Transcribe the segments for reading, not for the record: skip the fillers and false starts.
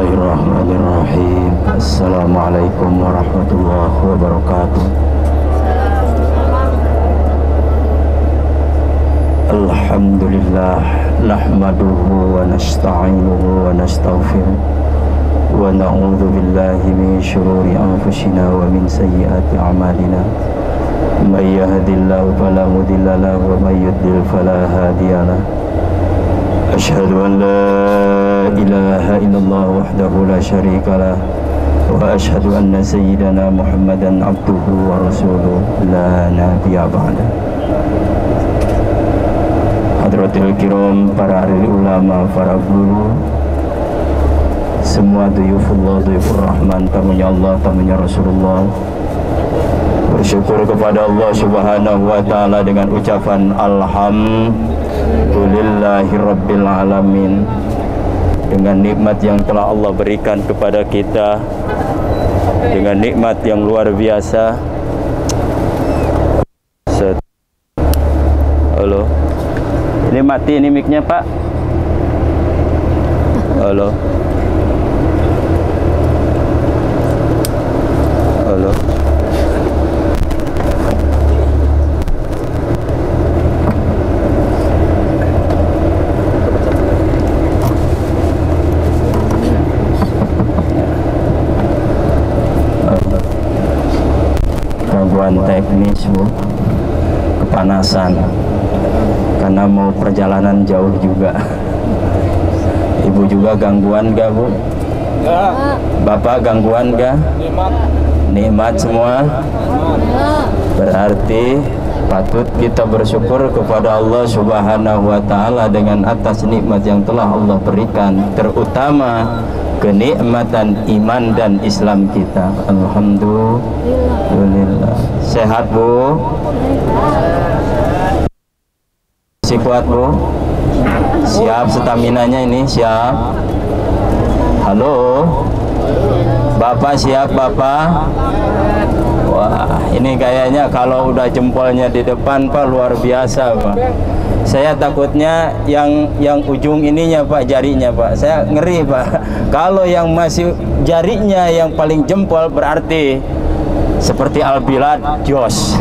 Bismillahirrahmanirrahim. Assalamualaikum warahmatullahi wabarakatuh. Alhamdulillah, nahmaduhu wa nasta'inuhu wa nastaghfiruh wa na'udzu billahi min syururi anfusina wa min sayyiati a'malina. May yahdihillahu fala mudilla lahu wa may yudlil fala hadiya lahu. Asyhadu an la ilaha illallah wahdahu la syarika lah wa asyhadu anna sayyidana Muhammadan abduhu wa rasuluh la nabiyya ba'da. Hadratil kiram, para ahli ulama, para guru, semua duyufullah, duyufur rahman, tamunya Allah, tamunya Rasulullah, bersyukur kepada Allah subhanahu wa ta'ala dengan ucapan alhamdulillahi rabbil alamin, dengan nikmat yang telah Allah berikan kepada kita, dengan nikmat yang luar biasa. Halo, ini mati ini mic-nya Pak. Halo, halo. Gangguan teknis Bu, kepanasan karena mau perjalanan jauh juga. Ibu juga gangguan gak Bu? Bapak gangguan gak? Nikmat semua. Berarti patut kita bersyukur kepada Allah subhanahu wa ta'ala dengan atas nikmat yang telah Allah berikan, terutama kenikmatan iman dan Islam kita. Alhamdulillah. Sehat Bu? Masih kuat Bu? Siap staminanya ini? Siap? Halo? Bapak siap Bapak? Wah, ini kayaknya kalau udah jempolnya di depan Pak, luar biasa Pak. Saya takutnya yang ujung ininya Pak, jarinya Pak, saya ngeri Pak. Kalau yang masih jarinya yang paling jempol berarti seperti Al-Bilad, jos.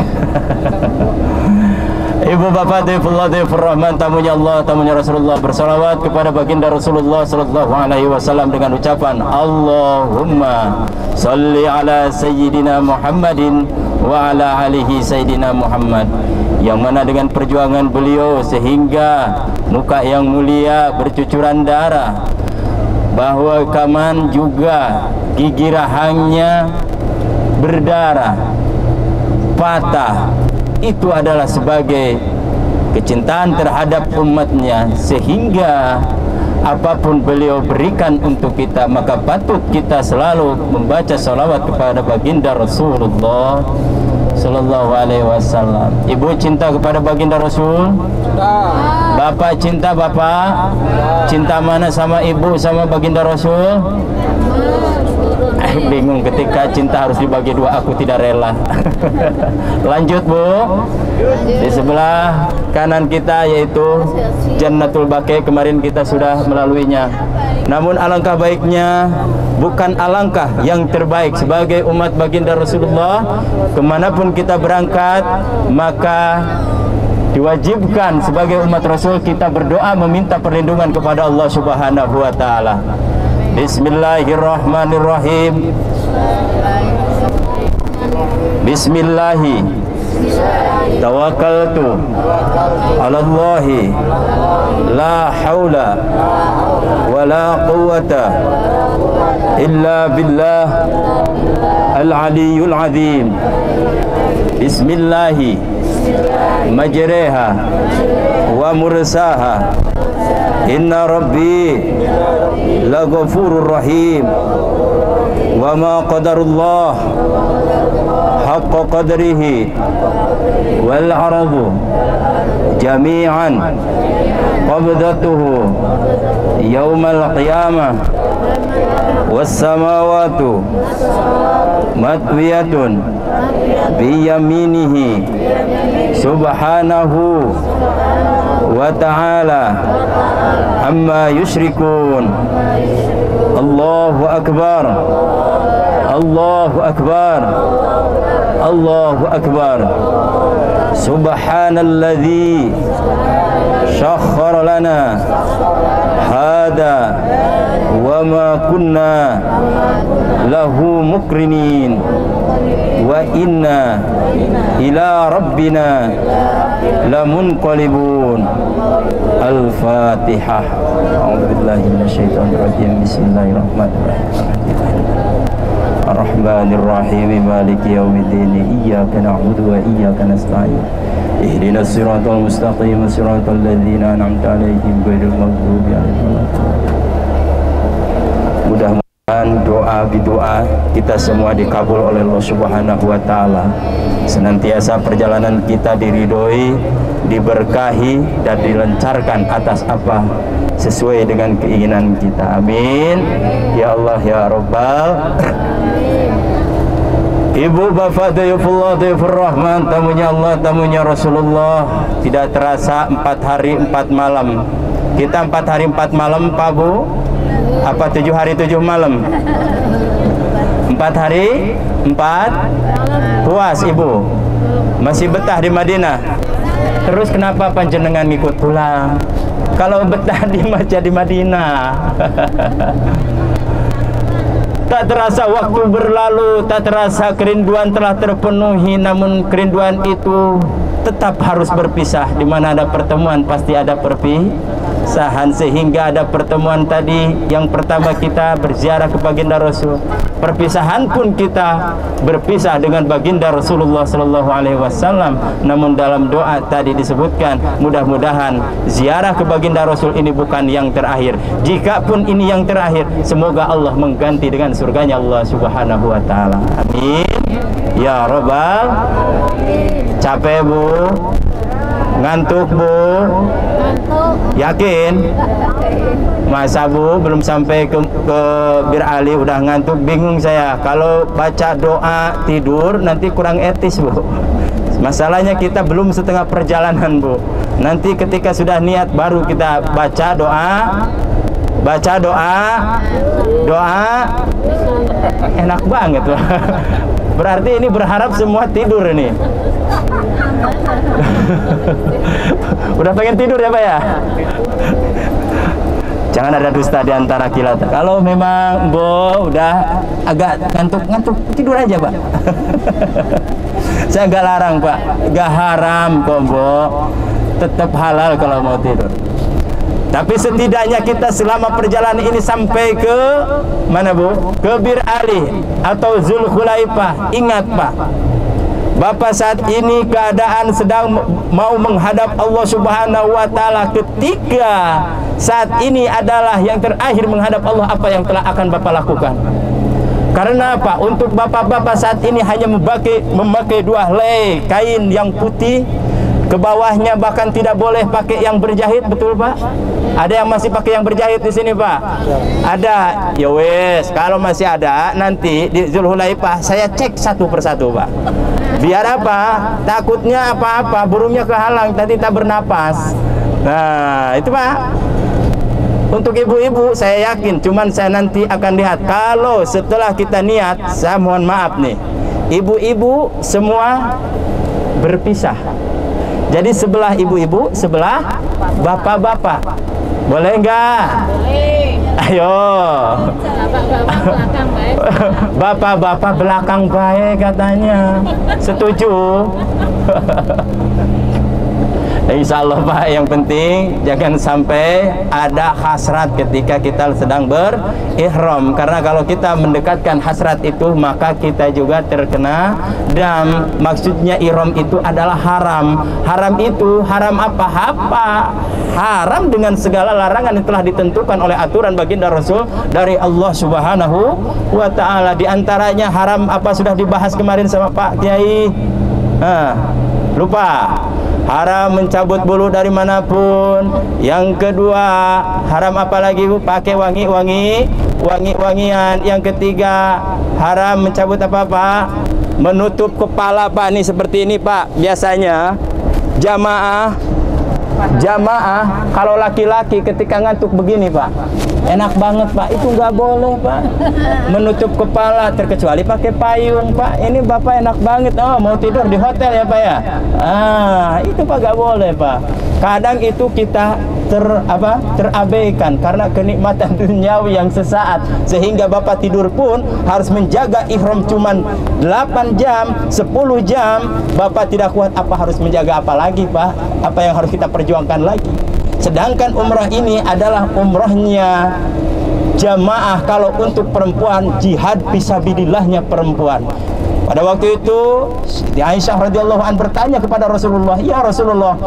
Ibu bapak Dayfullah Dayfur Rahman, tamunya Allah, tamunya Rasulullah, bersalawat kepada baginda Rasulullah sallallahu alaihi wasallam dengan ucapan Allahumma salli ala sayyidina Muhammadin wa ala alihi sayyidina Muhammad, yang mana dengan perjuangan beliau sehingga muka yang mulia bercucuran darah, bahwa kaman juga gigi rahangnya berdarah, patah. Itu adalah sebagai kecintaan terhadap umatnya, sehingga apapun beliau berikan untuk kita, maka patut kita selalu membaca salawat kepada baginda Rasulullah sallallahu alaihi wasallam. Ibu cinta kepada baginda Rasul? Bapak cinta Bapak? Cinta mana sama ibu sama baginda Rasul? Bingung ketika cinta harus dibagi dua, aku tidak rela. Lanjut Bu. Di sebelah kanan kita yaitu Jannatul Baqi, kemarin kita sudah melaluinya. Namun alangkah baiknya, bukan alangkah yang terbaik sebagai umat baginda Rasulullah, kemanapun kita berangkat, maka diwajibkan sebagai umat Rasul kita berdoa meminta perlindungan kepada Allah subhanahu wa ta'ala. Bismillahirrahmanirrahim. Bismillahi tawakkaltu ala Allahi la haula wa la quwwata illa billah al-aliyyul azim. Bismillahi majreha wa mursaha, inna rabbi la ghafurur rahim, wa ma qadarullah haqqa qadrihi wal ardu jami'an qabdatuhu yaumal qiyamah was-samawatu matwiyatun biyaminihi subhanahu wa ta'ala amma yusyrikun. Allahu akbar, Allahu akbar, Allahu akbar. Subhanalladzi syakhkhara lana hada wa ma kunna lahu mukrinin wa inna ila rabbina lamunqalibun. Al-Fatihah. A'udzubillahi minasyaitonir rajim. Bismillahirrahmanirrahim. Ar-Rahmanir-Rahim. Maliki yaumiddin. Iyyaka na'budu wa iyyaka nasta'in. Ihdinas siratal mustaqim, siratal ladzina an'amta 'alaihim ghairil maghdubi 'alaihim waladdallin. Mudah-mudahan doa kita semua dikabul oleh Allah Subhanahu wa taala. Senantiasa perjalanan kita diridhoi, diberkahi dan dilancarkan atas apa sesuai dengan keinginan kita. Amin ya Allah ya Rabbal. Ibu bapak dayufullah dayufur rahman, tamunya Allah, tamunya Rasulullah. Tidak terasa 4 hari 4 malam. Kita 4 hari 4 malam Pak Bu? Apa 7 hari 7 malam? 4 hari 4 puas Ibu. Masih betah di Madinah. Terus kenapa panjenengan ngikut pulang? Kalau betah di Madinah. Tak terasa waktu berlalu, tak terasa kerinduan telah terpenuhi, namun kerinduan itu tetap harus berpisah. Di mana ada pertemuan pasti ada perpisahan, sehingga ada pertemuan tadi. Yang pertama kita berziarah ke baginda Rasul, perpisahan pun kita berpisah dengan baginda Rasulullah Sallallahu Alaihi Wasallam. Namun dalam doa tadi disebutkan, mudah-mudahan ziarah ke baginda Rasul ini bukan yang terakhir. Jika pun ini yang terakhir, semoga Allah mengganti dengan surganya Allah Subhanahu Wa Taala. Amin ya Rabbal. Capek Bu? Ngantuk Bu? Yakin? Masa Bu belum sampai ke Bir Ali udah ngantuk? Bingung saya. Kalau baca doa tidur nanti kurang etis Bu. Masalahnya kita belum setengah perjalanan Bu. Nanti ketika sudah niat baru kita baca doa. Baca doa enak banget Bu. Berarti ini berharap semua tidur ini. Udah pengen tidur ya Pak ya? Jangan ada dusta di antara kita. Kalau memang Bo udah agak ngantuk tidur aja Pak. Saya nggak larang Pak, nggak haram kok Bo. Tetap halal kalau mau tidur. Tapi setidaknya kita selama perjalanan ini sampai ke mana Bu? Ke Bir Ali atau Zulhulaifah. Ingat Pak, Bapak saat ini keadaan sedang mau menghadap Allah Subhanahu Wa Taala. Ketika saat ini adalah yang terakhir menghadap Allah, apa yang telah akan Bapak lakukan? Karena apa? Untuk bapak-bapak saat ini hanya memakai 2 helai kain yang putih. Ke bawahnya bahkan tidak boleh pakai yang berjahit, betul Pak? Ada yang masih pakai yang berjahit di sini Pak? Ada. Ya wes, kalau masih ada nanti di Zulhulaifah saya cek satu persatu Pak. Biar apa? Takutnya apa-apa burungnya kehalang tadi tak bernapas. Nah, itu Pak. Untuk ibu-ibu saya yakin, cuman saya nanti akan lihat. Kalau setelah kita niat, saya mohon maaf nih, ibu-ibu semua berpisah. Jadi sebelah ibu-ibu, sebelah bapak-bapak. Boleh enggak? Boleh. Ayo. Bapak-bapak belakang baik katanya. Setuju? Insya Allah Pak, yang penting jangan sampai ada hasrat ketika kita sedang berihram. Karena kalau kita mendekatkan hasrat itu, maka kita juga terkena dam. Maksudnya ihram itu adalah haram. Haram itu, haram apa? Haram dengan segala larangan yang telah ditentukan oleh aturan baginda Rasul dari Allah Subhanahu Wa Ta'ala. Di antaranya haram apa sudah dibahas kemarin sama Pak Kiai? Lupa. haram mencabut bulu dari manapun. Yang kedua, haram apa lagi Bu? Pakai wangi-wangian. Yang ketiga, haram mencabut apa-apa? Menutup kepala Pak. Ini seperti ini Pak. Biasanya jamaah kalau laki-laki ketika ngantuk begini Pak, enak banget Pak. Itu nggak boleh Pak, menutup kepala, terkecuali pakai payung Pak. Ini Bapak enak banget, oh mau tidur di hotel ya Pak ya. Itu Pak nggak boleh Pak. Kadang itu kita terabaikan karena kenikmatan duniawi yang sesaat, sehingga Bapak tidur pun harus menjaga ihram cuman 8 jam, 10 jam. Bapak tidak kuat, apa harus menjaga apa lagi Pak? Apa yang harus kita perjuangkan lagi? Sedangkan umrah ini adalah umrahnya jamaah. Kalau untuk perempuan, jihad fisabilillahnya perempuan. Pada waktu itu Siti Aisyah radhiyallahu anha bertanya kepada Rasulullah, "Ya Rasulullah,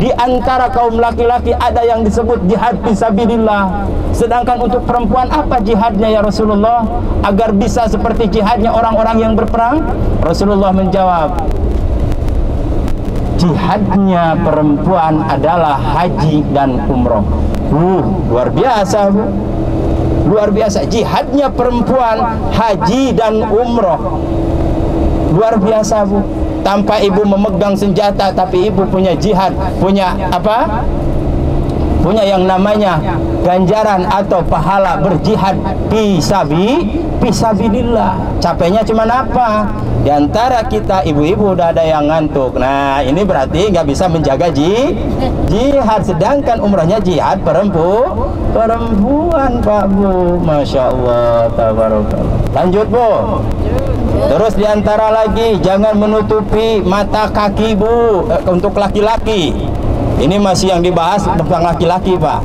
di antara kaum laki-laki ada yang disebut jihad fisabilillah, sedangkan untuk perempuan apa jihadnya ya Rasulullah, agar bisa seperti jihadnya orang-orang yang berperang?" Rasulullah menjawab, jihadnya perempuan adalah haji dan umroh. Luar biasa Bu, luar biasa. Jihadnya perempuan haji dan umroh, luar biasa Bu. Tanpa ibu memegang senjata, tapi ibu punya jihad, punya apa? Punya yang namanya ganjaran atau pahala berjihad fisabilillah. Capeknya cuma apa? Di antara kita ibu-ibu udah ada yang ngantuk. Nah, ini berarti nggak bisa menjaga jihad. Sedangkan umrahnya jihad perempuan Pak Bu. Masya Allah, tabarakallah. Lanjut Bu. Terus diantara lagi, jangan menutupi mata kaki Bu, untuk laki-laki. Ini masih yang dibahas tentang laki-laki Pak.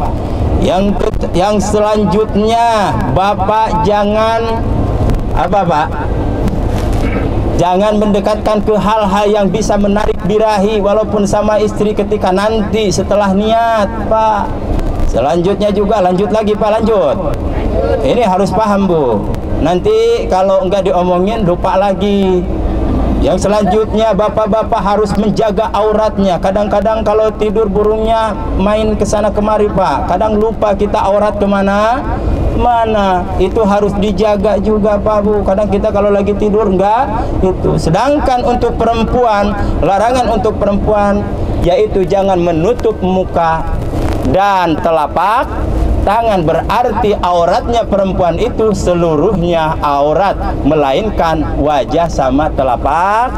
Yang selanjutnya, Bapak jangan apa Pak? Jangan mendekatkan ke hal-hal yang bisa menarik birahi walaupun sama istri ketika nanti setelah niat Pak. Selanjutnya juga, lanjut lagi Pak, lanjut. Ini harus paham Bu. Nanti kalau enggak diomongin lupa lagi. Yang selanjutnya, bapak-bapak harus menjaga auratnya. Kadang-kadang kalau tidur burungnya main ke sana kemari Pak. Kadang lupa kita aurat kemana mana. Itu harus dijaga juga Pak Bu. Kadang kita kalau lagi tidur enggak itu. Sedangkan untuk perempuan, larangan untuk perempuan yaitu jangan menutup muka dan telapak tangan. Berarti auratnya perempuan itu seluruhnya aurat, melainkan wajah sama telapak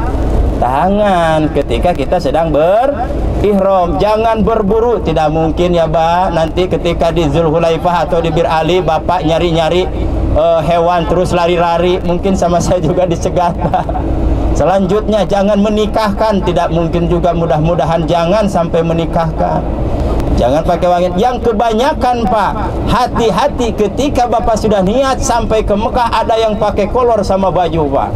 tangan ketika kita sedang berihram. Jangan berburu, tidak mungkin ya Pak. Nanti ketika di Zulhulaifah atau di Bir Ali Bapak nyari-nyari hewan terus lari-lari, mungkin sama saya juga dicegat Pak. Selanjutnya jangan menikahkan, tidak mungkin juga, mudah-mudahan jangan sampai menikahkan. Jangan pakai wangi. Yang kebanyakan Pak, hati-hati ketika Bapak sudah niat sampai ke Mekah, ada yang pakai kolor sama baju Pak.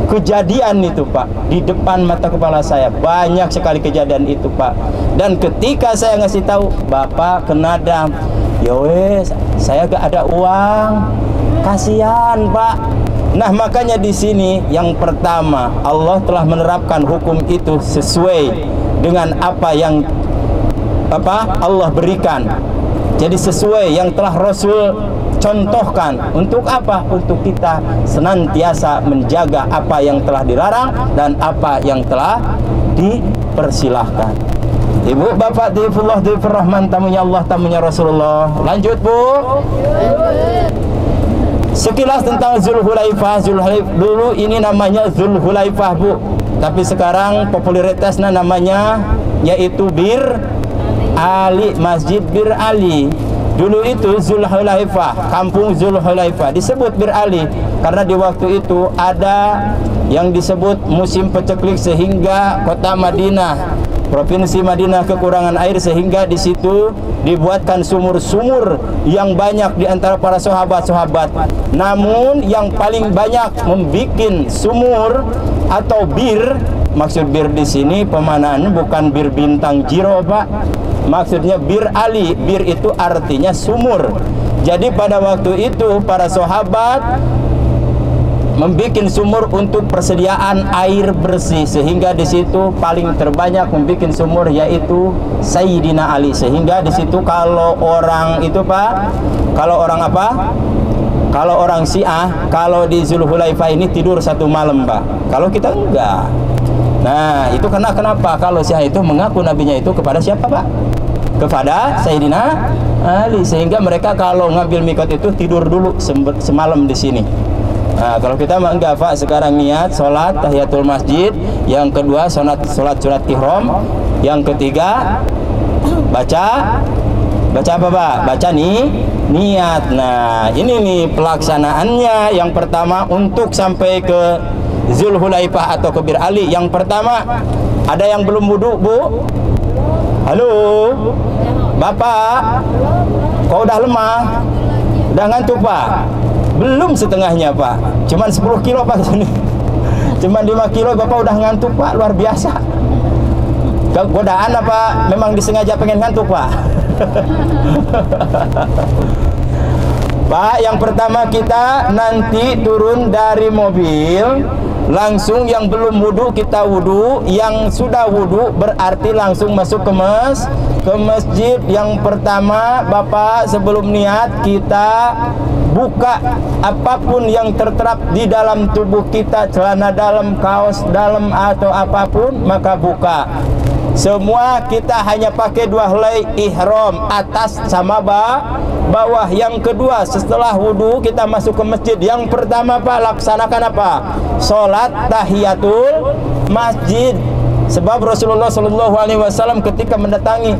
Kejadian itu Pak, di depan mata kepala saya banyak sekali kejadian itu Pak. Dan ketika saya ngasih tahu, Bapak kena dam. Ya wes, saya gak ada uang. Kasihan Pak. Nah, makanya di sini yang pertama, Allah telah menerapkan hukum itu sesuai dengan apa yang Allah berikan. Jadi sesuai yang telah Rasul contohkan. Untuk apa? Untuk kita senantiasa menjaga apa yang telah dilarang dan apa yang telah dipersilahkan. Ibu, Bapak, Dhaifullah, Dhaifur Rahman, tamunya Allah, tamunya Rasulullah. Lanjut Bu. Sekilas tentang Zulhulaifah. Dulu ini namanya Zulhulaifah Bu, tapi sekarang popularitasnya namanya yaitu Bir Ali, Masjid Bir Ali. Dulu itu Zulhulaifah, kampung Zulhulaifah disebut Bir Ali karena di waktu itu ada yang disebut musim paceklik sehingga kota Madinah, provinsi Madinah kekurangan air, sehingga di situ dibuatkan sumur-sumur yang banyak di antara para sahabat-sahabat. Namun yang paling banyak membuat sumur atau bir, maksud bir di sini pemanaan bukan bir bintang Jiro Pak. Maksudnya Bir Ali. Bir itu artinya sumur. Jadi pada waktu itu para sahabat membuat sumur untuk persediaan air bersih, sehingga di situ paling terbanyak membuat sumur yaitu Sayyidina Ali. Sehingga di situ kalau orang itu Pak, kalau orang apa? Kalau orang Syiah, kalau di Zulhulaifah ini tidur 1 malam Pak. Kalau kita enggak. Nah, itu kenapa? Kalau Syiah itu mengaku nabinya itu kepada siapa Pak? Kepada Sayyidina Ali. Sehingga mereka kalau ngambil mikot itu tidur dulu semalam di sini. Nah, kalau kita mah enggak Pak, sekarang niat sholat tahiyatul masjid, yang kedua sholat surat ihram, yang ketiga baca apa Pak? Baca nih niat. Nah, ini nih pelaksanaannya. Yang pertama untuk sampai ke Zulhulaifah atau ke Bir Ali, yang pertama ada yang belum wudu Bu? Halo Bapak, kok udah lemah? Udah ngantuk Pak? Belum setengahnya Pak, cuman 10 kilo Pak sini. Cuman 5 kilo Bapak udah ngantuk Pak, luar biasa. Godaan apa memang disengaja pengen ngantuk Pak? Pak, yang pertama kita nanti turun dari mobil, langsung yang belum wudu kita wudu, yang sudah wudu berarti langsung masuk ke masjid. Yang pertama Bapak, sebelum niat kita buka apapun yang terterap di dalam tubuh kita, celana dalam, kaos dalam atau apapun, maka buka. Semua kita hanya pakai 2 helai ihram, atas sama bawah. Yang kedua, setelah wudu kita masuk ke masjid. Yang pertama Pak, laksanakan apa? Sholat tahiyatul masjid. Sebab Rasulullah SAW ketika mendatangi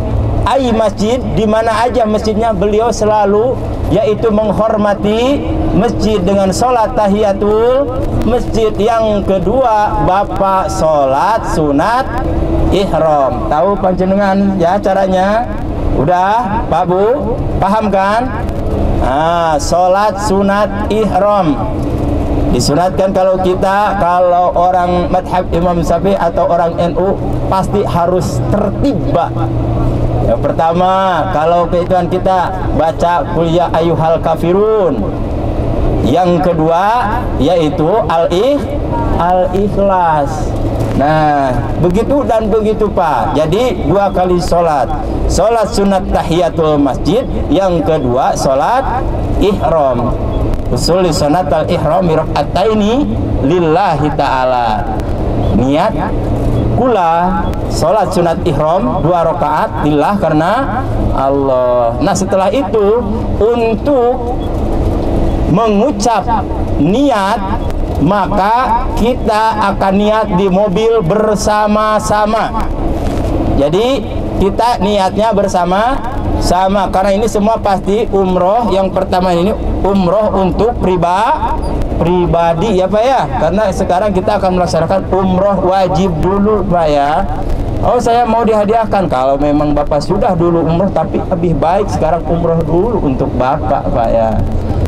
masjid, di mana aja masjidnya, beliau selalu yaitu menghormati masjid dengan sholat tahiyatul masjid. Yang kedua Bapak, sholat sunat ihram. Tahu panjenengan ya caranya? Udah Pak Bu, paham kan? Sholat sunat ihram disunatkan kalau orang madhab Imam Syafi'i atau orang NU pasti harus tertib Pak. Yang pertama, kalau kehidupan kita baca qul ya ayyuhal kafirun. Yang kedua yaitu al-ikhlas. Nah, begitu dan begitu Pak. Jadi 2 kali sholat. Sholat sunat tahiyatul masjid, yang kedua sholat ihram. Usul sunat al-ihram raka'ataini lillahi ta'ala. Niat kula sholat sunat ihram 2 rakaat lillah, karena Allah. Nah, setelah itu untuk mengucap niat, maka kita akan niat di mobil bersama-sama. Jadi kita niatnya bersama-sama, karena ini semua pasti umroh. Yang pertama ini umroh untuk pribadi ya Pak ya, karena sekarang kita akan melaksanakan umroh wajib dulu Pak ya. Oh, saya mau dihadiahkan. Kalau memang Bapak sudah dulu umroh, tapi lebih baik sekarang umroh dulu untuk Bapak Pak ya.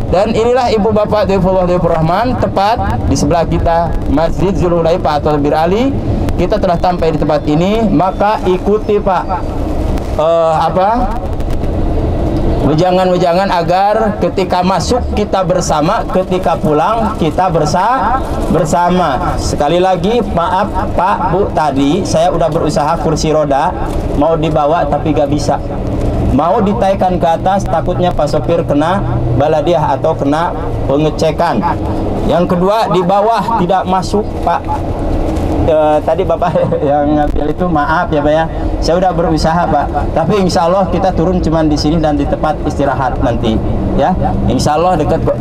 Dan inilah ibu bapak Dhaifullah Dhaifur Rahman, tepat di sebelah kita Masjid Zulhulaifah atau Bir Ali. Kita telah sampai di tempat ini, maka ikuti Pak wejangan-wejangan agar ketika masuk kita bersama, ketika pulang kita bersama. Sekali lagi maaf Pak Bu, tadi saya udah berusaha kursi roda mau dibawa tapi gak bisa. Mau ditaikan ke atas, takutnya Pak sopir kena baladiah atau kena pengecekan. Yang kedua, di bawah tidak masuk Pak. Tadi Bapak yang ngambil itu maaf ya Pak ya. Saya udah berusaha Pak, tapi insya Allah kita turun cuman di sini dan di tempat istirahat nanti ya. Insya Allah dekat kok.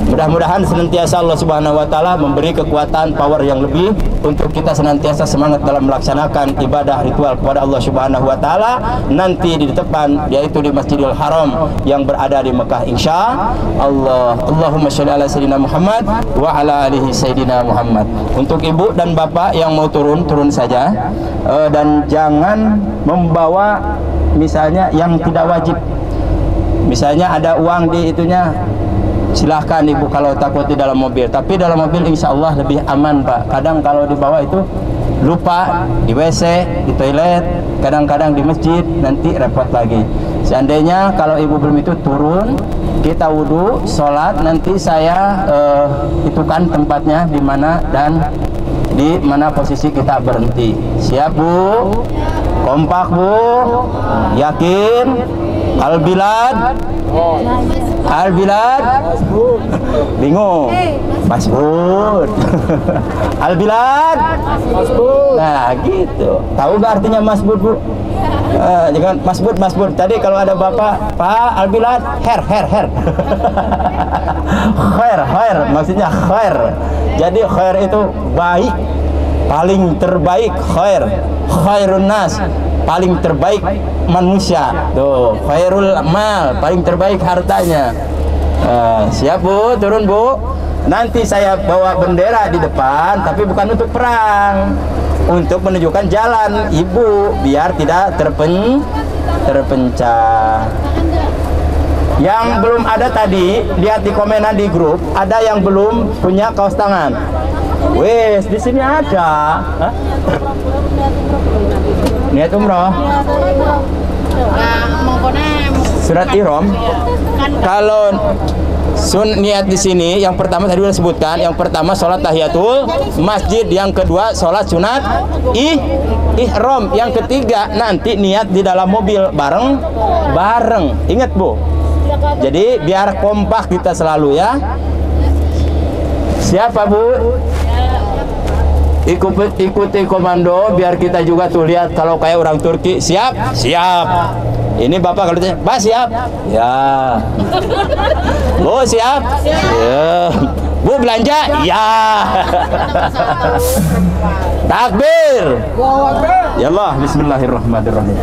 Mudah-mudahan senantiasa Allah Subhanahu wa Ta'ala memberi kekuatan, power yang lebih untuk kita senantiasa semangat dalam melaksanakan ibadah ritual kepada Allah Subhanahu wa Ta'ala nanti di depan, yaitu di Masjidil Haram yang berada di Mekah insya Allah. Allahumma sholli ala sayyidina Muhammad wa ala alihi sayyidina Muhammad. Untuk ibu dan bapak yang mau turun saja, dan jangan membawa misalnya yang tidak wajib. Misalnya ada uang di itunya, silahkan ibu kalau takut di dalam mobil. Tapi dalam mobil insya Allah lebih aman Pak. Kadang kalau di bawah itu lupa di WC, di toilet, kadang-kadang di masjid, nanti repot lagi. Seandainya kalau ibu belum itu turun, kita wudhu, sholat. Nanti saya itukan tempatnya di mana dan di mana posisi kita berhenti. Siap Bu? Kompak Bu? Yakin? Al-Bilad? Al-Bilad? Bingung? Masbud. Al-Bilad? Nah gitu. Tahu gak artinya masbud Bu? Jangan masbud. Tadi kalau ada bapak, Pak Al-Bilad, her. Khair, maksudnya khair. Jadi khair itu baik, paling terbaik. Khairun nas, paling terbaik manusia. Tuh, khairul mal, paling terbaik hartanya. Siap Bu, turun Bu. Nanti saya bawa bendera di depan, tapi bukan untuk perang, untuk menunjukkan jalan Ibu biar tidak terpencah. Yang belum ada tadi, lihat di komenan di grup, ada yang belum punya kaos tangan. Wes, di sini ada. Hah? Niat umroh. Surat ihram. Kalau niat di sini, yang pertama tadi sudah sebutkan, yang pertama sholat tahiyatul masjid, yang kedua sholat sunat ihram, yang ketiga nanti niat di dalam mobil bareng. Ingat Bu. Jadi biar kompak kita selalu ya. Siapa Bu? Ikuti komando biar kita juga tuh lihat kalau kayak orang Turki. Siap. Ini Bapak kalau tanya, "Pak siap?" Ya. Bu siap? Ya. Bu belanja? Ya. Takbir. Ya Allah, bismillahirrahmanirrahim.